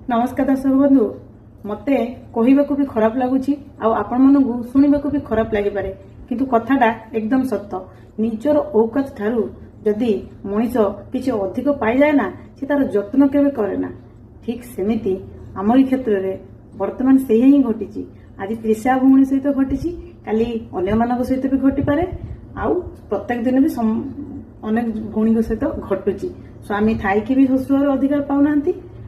नमस्कार दर्शक बंधु मते कहवाक भी खराब लगुच आपण मन शुणा भी खराब लगे किंतु कथाटा एकदम सत्य निजर औकात ठारू जदि मनीष किसी अधिक पाई जाए ना से तार जत्न केवे करे ना ठीक सेमिति आमरी क्षेत्र में वर्तमान से ही घटी आज त्रिशा भौणी सहित घटी काली अन्य मान सहित भी घटी पारे आउ प्रत्येक दिन भी अनेक भौणी सहित घटुची स्वामी थाई भी शशुर अधिकार पाऊना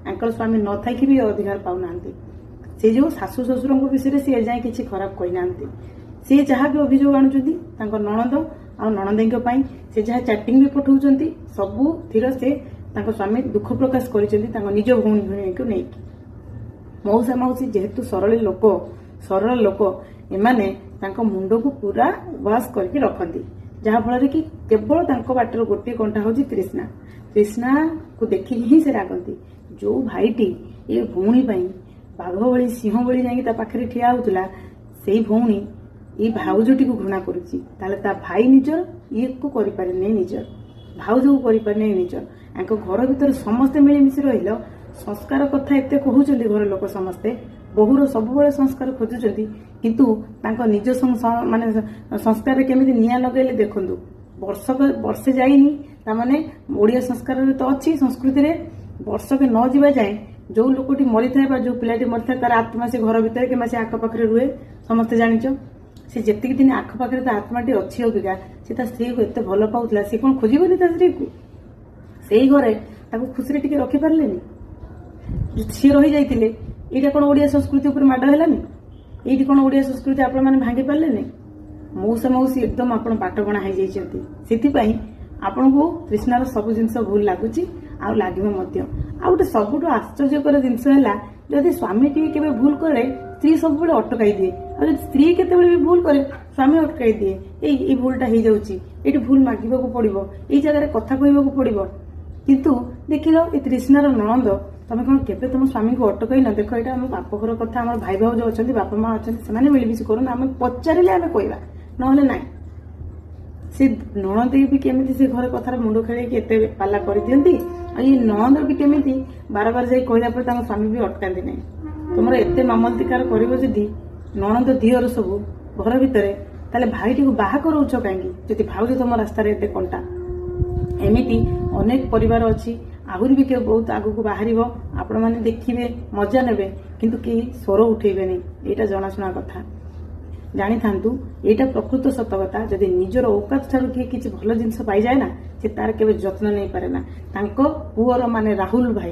स्वामी न थी भी अधिकार पाऊना से जो शाशु शशुर विषय सी जाए किसी खराब कहना सी जहाँ भी अभियोग आणुंट नणंद आ नणंद से जहाँ चैटिंग भी पठाऊँ सबू थीर से स्वामी दुख प्रकाश कर निज भौणी को नहीं मौसा मौसी जेहेतु सरल लोक एमाने मुंड को पूरा वाश करके रखती जहाँफल कि केवल बाटर गोटे कंटा हूँ तृष्णा तृष्णा को देखिक ही से रागती जो भाईटी ये भौणी बाघ भली सिंह भली जा पाखे ठिया होता से भौणी ये भाउजटी को घृणा करुच्ची भाई निजर ये को करें निजर भाउज को करें निजर घर भीतर समस्ते मिलमिशी रही संस्कार कथा एत कहते घर लोक समस्ते बहुर सब संस्कार खोजुंट किंतु निज माने संस्कार केमी निया लगे देखु वर्षे जाइनी ओडिया संस्कार तो अच्छी संस्कृति रे वर्षक न जावा जाए जो लोकटी मरी था जो पिलाटी मरी था तार आत्मा से घर भीतर कि से आखपाखे रुहे समस्ते जानिच से जितकी दिन आखपाखे आत्माटी अच्छी अबिका से स्त्री को एत भल पाला सी कौन खोजबनी स्त्री को से घरे खुशी टे रखिपारे सी रही जाते ये कौन ओडिया संस्कृति उपर माड़ है ये कौन ओडिया संस्कृति आपण मैंने भांगी पारे मौसा मौसी एकदम आप बाटबणा हो जाती आपन को तृष्णार सब जिन भूल लगुच आ लगे गोटे सबुठ आश्चर्यकर जिनस है जदि स्वामी टी भूल करे स्त्री सब अटकाई दिए और स्त्री केत भी भूल करे स्वामी अटकाई दिए ये भूलटा हो जाऊँगी ये भूल मांगवा पड़ो ये जगह कथा कहवाक पड़ो किंतु देख लो ये तृष्णार नणंद तुम कौन के तुम स्वामी को अटकई न देख यहाँ आम बापघर कथा आम भाई भाउज अच्छा बापा माँ अच्छा से मिलमिशी करूँ आम पचारे आम कहवा ना ना से नणंद भी केमी से घर कथार मुंड खेल पाला कर दिखती ये नणंद भी केमी बार बार जाई कहला स्वामी भी अटकाती ना तुम एत ममतिकार करी नणंद दिहर सब घर भितर भाईटी को बाहा कराउछ कहीं भाउज तुम रास्तार एत कंटा एमती अनेक परिवार अच्छी आहरी भी बहुत आगू को बाहर आपण मैंने देखिए मजा ने किंतु कहीं स्वर उठेबे नहीं यहाँ जनाशुना कथा जानी था यहाँ प्रकृत सत कथा जदि निजर औकात ठार किए किसी भल जिन पाई जाए ना से तार के जत्न नहीं पारे ना पुअर माने राहुल भाई